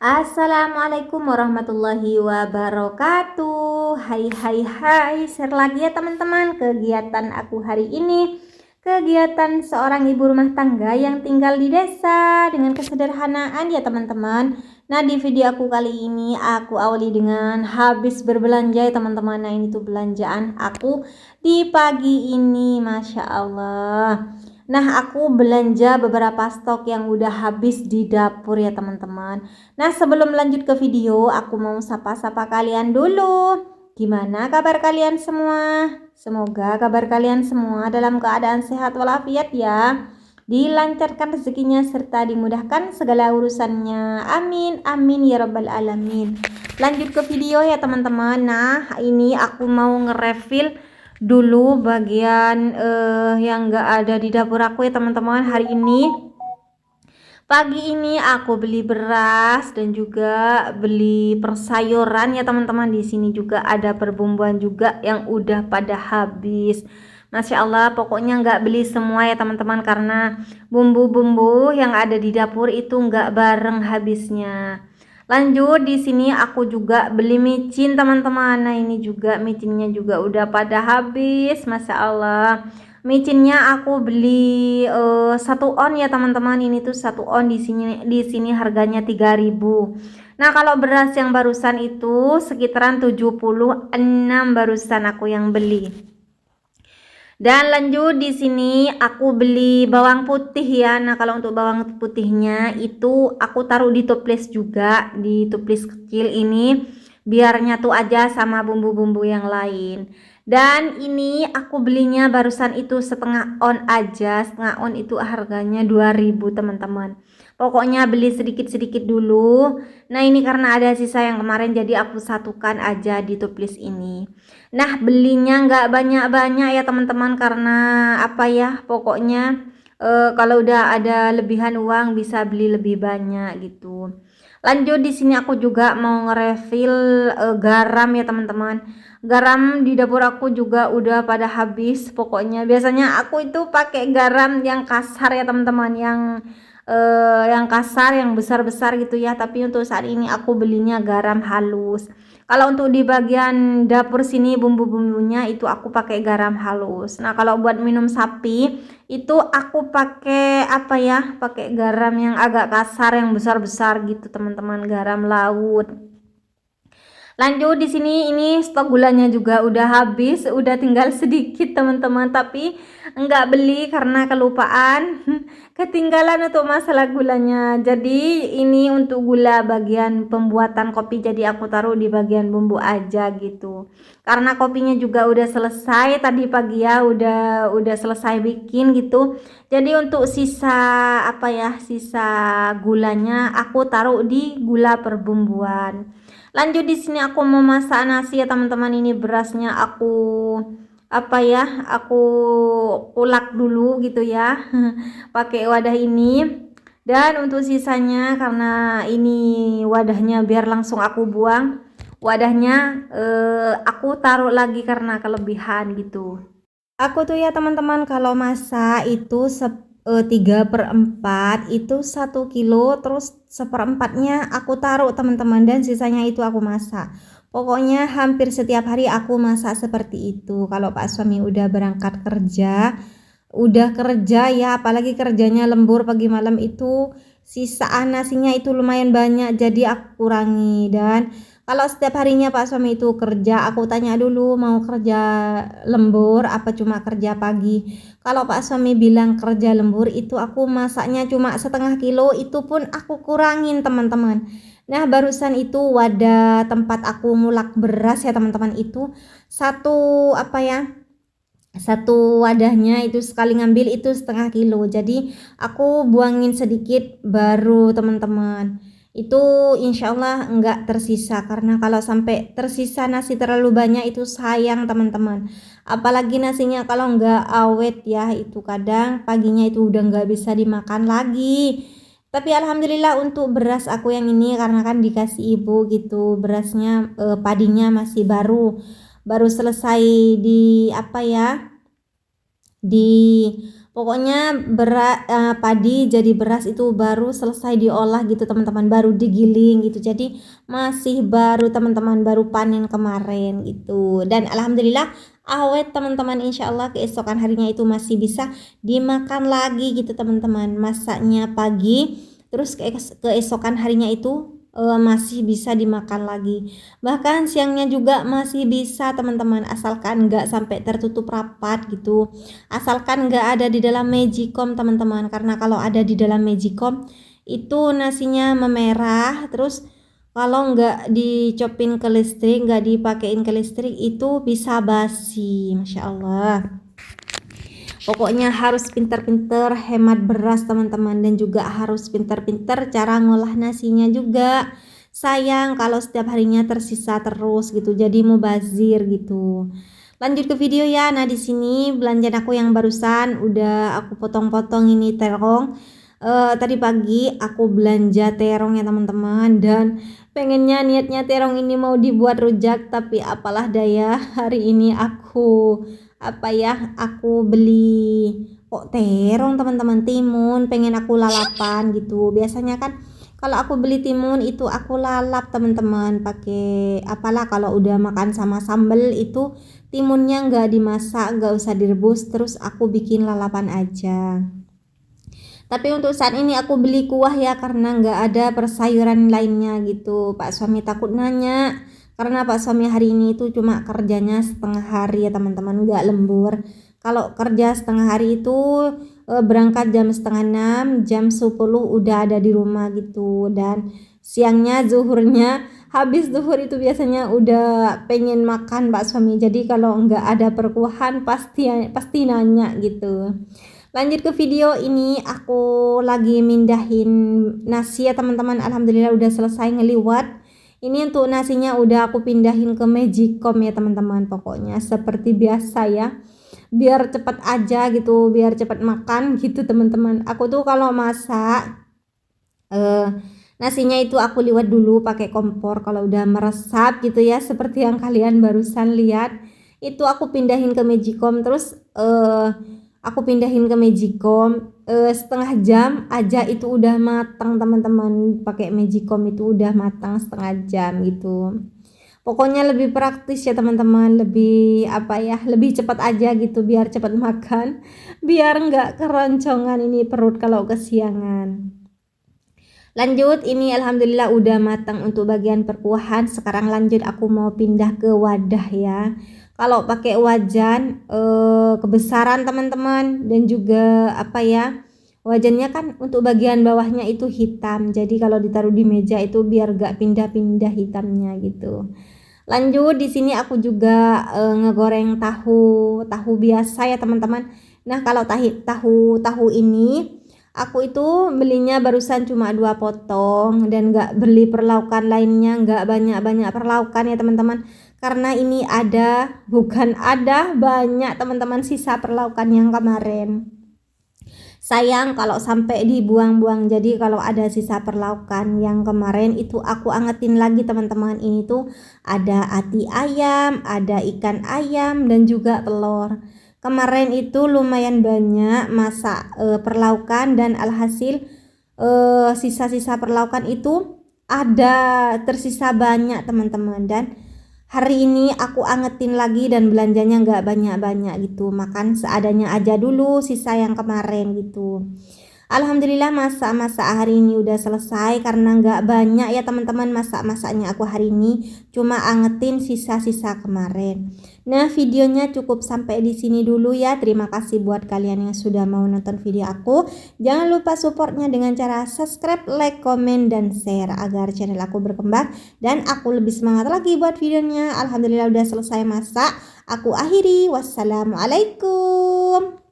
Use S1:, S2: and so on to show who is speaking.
S1: Assalamualaikum warahmatullahi wabarakatuh. Hai hai hai, share lagi ya teman-teman kegiatan aku hari ini. Kegiatan seorang ibu rumah tangga yang tinggal di desa dengan kesederhanaan ya teman-teman. Nah, di video aku kali ini aku awali dengan habis berbelanja ya teman-teman. Nah, ini tuh belanjaan aku di pagi ini, Masya Allah. Nah, aku belanja beberapa stok yang udah habis di dapur ya teman-teman. Nah, sebelum lanjut ke video, aku mau sapa-sapa kalian dulu. Gimana kabar kalian semua? Semoga kabar kalian semua dalam keadaan sehat walafiat ya. Dilancarkan rezekinya serta dimudahkan segala urusannya. Amin, amin ya rabbal alamin. Lanjut ke video ya teman-teman. Nah, ini aku mau nge-refill dulu bagian yang gak ada di dapur aku ya teman-teman. Hari ini pagi ini aku beli beras dan juga beli persayuran ya teman-teman. Di sini juga ada perbumbuan juga yang udah pada habis. Masya Allah, pokoknya nggak beli semua ya teman-teman karena bumbu-bumbu yang ada di dapur itu nggak bareng habisnya. Lanjut, di sini aku juga beli micin teman-teman. Nah, ini juga micinnya juga udah pada habis. Masya Allah. Micinnya aku beli 1 on ya teman-teman. Ini tuh 1 on di sini harganya 3.000. Nah, kalau beras yang barusan itu sekitaran 76 barusan aku yang beli. Dan lanjut, di sini aku beli bawang putih ya. Nah, kalau untuk bawang putihnya itu aku taruh di toples juga, di toples kecil ini biar nyatu aja sama bumbu-bumbu yang lain. Dan ini aku belinya barusan itu setengah on aja. Setengah on itu harganya 2.000 teman-teman. Pokoknya beli sedikit-sedikit dulu. Nah, ini karena ada sisa yang kemarin jadi aku satukan aja di toples ini. Nah, belinya nggak banyak-banyak ya teman-teman karena apa ya, pokoknya kalau udah ada lebihan uang bisa beli lebih banyak gitu. Lanjut, di sini aku juga mau nge-refill garam ya teman-teman. Garam di dapur aku juga udah pada habis. Pokoknya biasanya aku itu pakai garam yang kasar ya teman-teman, yang kasar, yang besar-besar gitu ya. Tapi untuk saat ini aku belinya garam halus. Kalau untuk di bagian dapur sini bumbu-bumbunya itu aku pakai garam halus. Nah, kalau buat minum sapi itu aku pakai apa ya? Pakai garam yang agak kasar, yang besar-besar gitu, teman-teman, garam laut. Lanjut, di sini ini stok gulanya juga udah habis, udah tinggal sedikit teman-teman, tapi enggak beli karena kelupaan. Ketinggalan untuk masalah gulanya. Jadi ini untuk gula bagian pembuatan kopi, jadi aku taruh di bagian bumbu aja gitu. Karena kopinya juga udah selesai tadi pagi ya, udah selesai bikin gitu. Jadi untuk sisa apa ya? Sisa gulanya aku taruh di gula perbumbuan. Lanjut, di sini aku mau masak nasi ya teman-teman. Ini berasnya aku apa ya? Aku ulek dulu gitu ya. Pakai wadah ini. Dan untuk sisanya karena ini wadahnya biar langsung aku buang. Wadahnya aku taruh lagi karena kelebihan gitu. Aku tuh ya teman-teman kalau masak itu 3/4 itu 1 kilo, terus 1/4-nya aku taruh teman-teman dan sisanya itu aku masak. Pokoknya hampir setiap hari aku masak seperti itu. Kalau Pak suami udah berangkat kerja, udah kerja ya, apalagi kerjanya lembur pagi malam itu sisaan nasinya itu lumayan banyak, jadi aku kurangi. Dan kalau setiap harinya Pak suami itu kerja, aku tanya dulu mau kerja lembur apa cuma kerja pagi. Kalau Pak suami bilang kerja lembur itu aku masaknya cuma 1/2 kilo, itu pun aku kurangin teman-teman. Nah, barusan itu wadah tempat aku mulak beras ya teman-teman, itu satu apa ya, satu wadahnya itu sekali ngambil itu 1/2 kilo, jadi aku buangin sedikit baru teman-teman. itu insya Allah enggak tersisa, karena kalau sampai tersisa nasi terlalu banyak itu sayang teman-teman. Apalagi nasinya kalau enggak awet ya, itu kadang paginya itu udah enggak bisa dimakan lagi. Tapi alhamdulillah untuk beras aku yang ini, karena kan dikasih ibu gitu, berasnya padinya masih baru selesai di apa ya, di pokoknya padi jadi beras itu baru selesai diolah gitu teman-teman, baru digiling gitu, jadi masih baru teman-teman, baru panen kemarin gitu. Dan alhamdulillah awet teman-teman, insya Allah keesokan harinya itu masih bisa dimakan lagi gitu teman-teman. Masaknya pagi terus keesokan harinya itu masih bisa dimakan lagi, bahkan siangnya juga masih bisa teman-teman, asalkan nggak sampai tertutup rapat gitu, asalkan nggak ada di dalam magicom teman-teman. Karena kalau ada di dalam magicom itu nasinya memerah, terus kalau nggak dicopin ke listrik, nggak dipakein ke listrik, itu bisa basi. Masya Allah, pokoknya harus pinter-pinter hemat beras teman-teman, dan juga harus pinter-pinter cara ngolah nasinya juga. Sayang kalau setiap harinya tersisa terus gitu, jadi mubazir gitu. Lanjut ke video ya. Nah, di sini belanjaan aku yang barusan udah aku potong-potong ini terong. Tadi pagi aku belanja terong ya teman-teman, dan pengennya niatnya terong ini mau dibuat rujak, tapi apalah daya, hari ini aku beli kok terong teman-teman, timun, pengen aku lalapan gitu. Biasanya kan kalau aku beli timun itu aku lalap teman-teman, pakai apalah, kalau udah makan sama sambal itu timunnya nggak dimasak, nggak usah direbus, terus aku bikin lalapan aja. Tapi untuk saat ini aku beli kuah ya, karena nggak ada persayuran lainnya gitu. Pak suami takut nanya, karena Pak suami hari ini itu cuma kerjanya setengah hari ya teman-teman, nggak lembur. Kalau kerja setengah hari itu berangkat jam setengah 6, jam 10 udah ada di rumah gitu. Dan siangnya zuhurnya, habis zuhur itu biasanya udah pengen makan Pak suami. Jadi kalau nggak ada perkuahan pasti nanya gitu. Lanjut ke video ini, aku lagi mindahin nasi ya teman-teman. Alhamdulillah udah selesai ngeliwat. Ini untuk nasinya udah aku pindahin ke magicom ya teman-teman. Pokoknya seperti biasa ya, biar cepet aja gitu, biar cepet makan gitu teman-teman. Aku tuh kalau masak nasinya itu aku liwat dulu pakai kompor. Kalau udah meresap gitu ya, seperti yang kalian barusan lihat, itu aku pindahin ke magicom. Terus aku pindahin ke magicom, setengah jam aja itu udah matang teman-teman. Pakai magicom itu udah matang setengah jam gitu. Pokoknya lebih praktis ya teman-teman, lebih apa ya, lebih cepat aja gitu, biar cepat makan, biar nggak keroncongan ini perut kalau kesiangan. Lanjut, ini alhamdulillah udah matang untuk bagian perkuahan. Sekarang lanjut aku mau pindah ke wadah ya. Kalau pakai wajan kebesaran teman-teman, dan juga apa ya, wajannya kan untuk bagian bawahnya itu hitam, jadi kalau ditaruh di meja itu biar gak pindah-pindah hitamnya gitu. Lanjut, di sini aku juga ngegoreng tahu biasa ya teman-teman. Nah, kalau tahu ini aku itu belinya barusan cuma 2 potong, dan gak beli perlaukan lainnya, gak banyak-banyak perlaukan ya teman-teman, karena ini banyak teman-teman sisa perlaukan yang kemarin. Sayang kalau sampai dibuang-buang, jadi kalau ada sisa perlaukan yang kemarin itu aku angetin lagi teman-teman. Ini tuh ada ati ayam, ada ikan ayam, dan juga telur. Kemarin itu lumayan banyak masak perlaukan, dan alhasil sisa-sisa perlaukan itu ada tersisa banyak teman-teman. Dan hari ini aku angetin lagi, dan belanjanya nggak banyak-banyak gitu, makan seadanya aja dulu sisa yang kemarin gitu. Alhamdulillah masak-masak hari ini udah selesai, karena nggak banyak ya teman-teman masak-masaknya aku hari ini, cuma angetin sisa-sisa kemarin. Nah, videonya cukup sampai di sini dulu ya. Terima kasih buat kalian yang sudah mau nonton video aku. Jangan lupa supportnya dengan cara subscribe, like, komen, dan share agar channel aku berkembang dan aku lebih semangat lagi buat videonya. Alhamdulillah udah selesai masak. Aku akhiri. Wassalamualaikum.